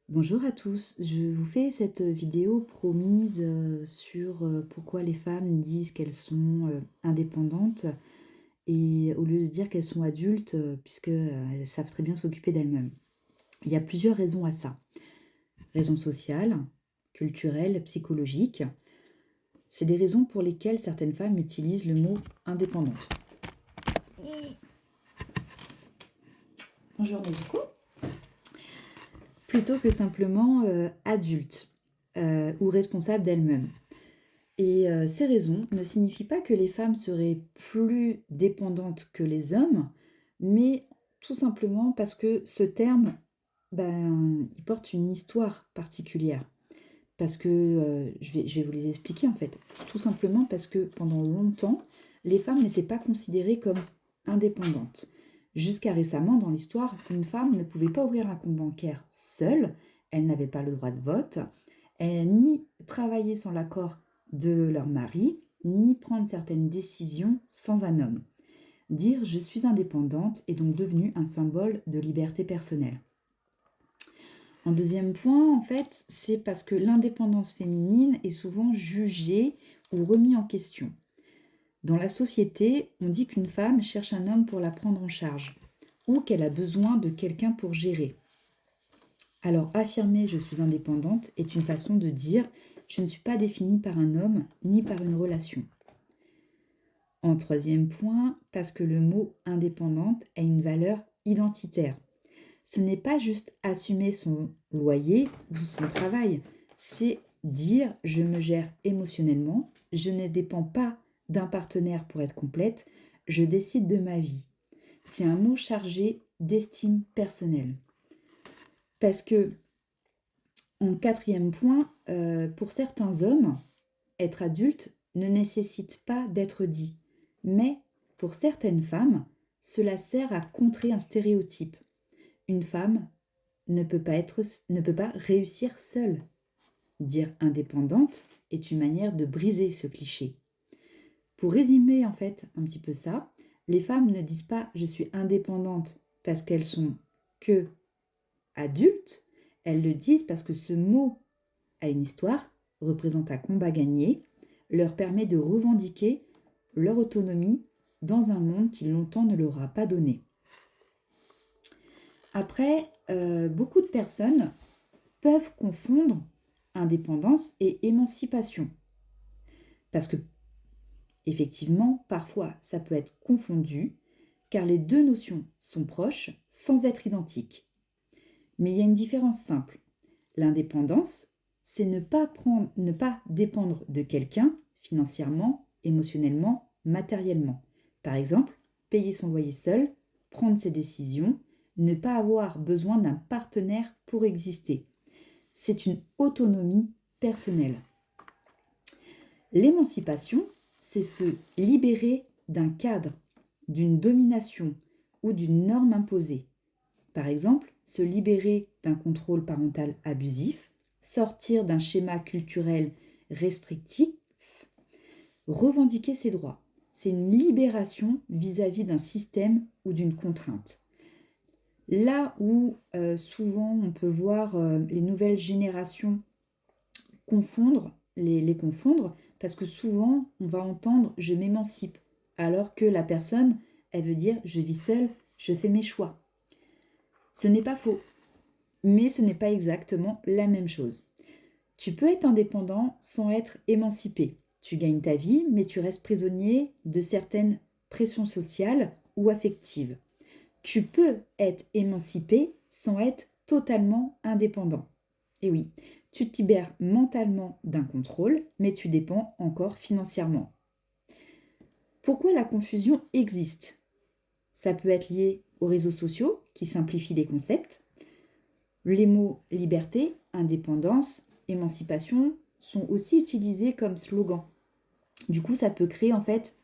Bonjour à tous, je vous fais cette vidéo promise sur pourquoi les femmes disent qu'elles sont indépendantes et au lieu de dire qu'elles sont adultes, puisque elles savent très bien s'occuper d'elles-mêmes. Il y a plusieurs raisons à ça. Raisons sociales, culturelles, psychologiques. C'est des raisons pour lesquelles certaines femmes utilisent le mot indépendante. Bonjour Nezuko. Plutôt que simplement adulte ou responsable d'elles-mêmes. Et ces raisons ne signifient pas que les femmes seraient plus dépendantes que les hommes, mais tout simplement parce que ce terme, il porte une histoire particulière. Parce que, je vais vous les expliquer en fait. Tout simplement parce que pendant longtemps, les femmes n'étaient pas considérées comme indépendantes. Jusqu'à récemment, dans l'histoire, une femme ne pouvait pas ouvrir un compte bancaire seule, elle n'avait pas le droit de vote, ni travailler sans l'accord de leur mari, ni prendre certaines décisions sans un homme. Dire je suis indépendante est donc devenu un symbole de liberté personnelle. En deuxième point, en fait, c'est parce que l'indépendance féminine est souvent jugée ou remise en question. Dans la société, on dit qu'une femme cherche un homme pour la prendre en charge ou qu'elle a besoin de quelqu'un pour gérer. Alors affirmer je suis indépendante est une façon de dire je ne suis pas définie par un homme ni par une relation. En troisième point, parce que le mot indépendante a une valeur identitaire. Ce n'est pas juste assumer son loyer ou son travail, c'est dire je me gère émotionnellement, je ne dépends pas d'un partenaire pour être complète, je décide de ma vie. C'est un mot chargé d'estime personnelle. Parce que, en quatrième point, pour certains hommes, être adulte ne nécessite pas d'être dit. Mais pour certaines femmes, cela sert à contrer un stéréotype. Une femme ne peut pas réussir seule. Dire indépendante est une manière de briser ce cliché. Pour résumer en fait un petit peu ça, les femmes ne disent pas je suis indépendante parce qu'elles sont que adultes, elles le disent parce que ce mot a une histoire, représente un combat gagné, leur permet de revendiquer leur autonomie dans un monde qui longtemps ne leur a pas donné. Après, beaucoup de personnes peuvent confondre indépendance et émancipation. Parce que, effectivement, parfois, ça peut être confondu, car les deux notions sont proches sans être identiques. Mais il y a une différence simple. L'indépendance, c'est ne pas dépendre de quelqu'un financièrement, émotionnellement, matériellement. Par exemple, payer son loyer seul, prendre ses décisions, ne pas avoir besoin d'un partenaire pour exister. C'est une autonomie personnelle. L'émancipation, c'est se libérer d'un cadre, d'une domination ou d'une norme imposée. Par exemple, se libérer d'un contrôle parental abusif, sortir d'un schéma culturel restrictif, revendiquer ses droits. C'est une libération vis-à-vis d'un système ou d'une contrainte. Là où souvent on peut voir les nouvelles générations les confondre, parce que souvent on va entendre je m'émancipe, alors que la personne, elle veut dire je vis seule, je fais mes choix. Ce n'est pas faux, mais ce n'est pas exactement la même chose. Tu peux être indépendant sans être émancipé. Tu gagnes ta vie, mais tu restes prisonnier de certaines pressions sociales ou affectives. Tu peux être émancipé sans être totalement indépendant. Et oui, tu te libères mentalement d'un contrôle, mais tu dépends encore financièrement. Pourquoi la confusion existe? Ça peut être lié aux réseaux sociaux qui simplifient les concepts. Les mots liberté, indépendance, émancipation sont aussi utilisés comme slogan. Du coup, ça peut créer en fait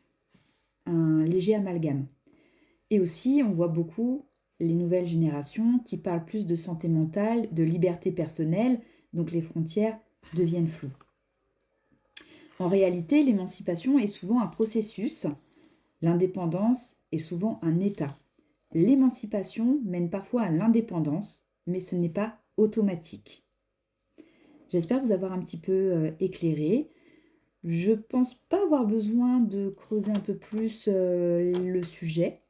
un léger amalgame. Et aussi, on voit beaucoup les nouvelles générations qui parlent plus de santé mentale, de liberté personnelle, donc les frontières deviennent floues. En réalité, l'émancipation est souvent un processus, l'indépendance est souvent un état. L'émancipation mène parfois à l'indépendance, mais ce n'est pas automatique. J'espère vous avoir un petit peu éclairé. Je pense pas avoir besoin de creuser un peu plus le sujet.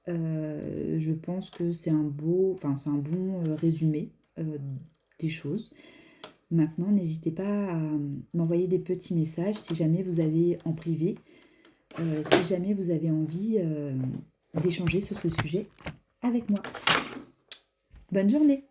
Je pense que c'est un bon résumé des choses. Maintenant, n'hésitez pas à m'envoyer des petits messages si jamais vous avez en privé, si jamais vous avez envie d'échanger sur ce sujet avec moi. Bonne journée!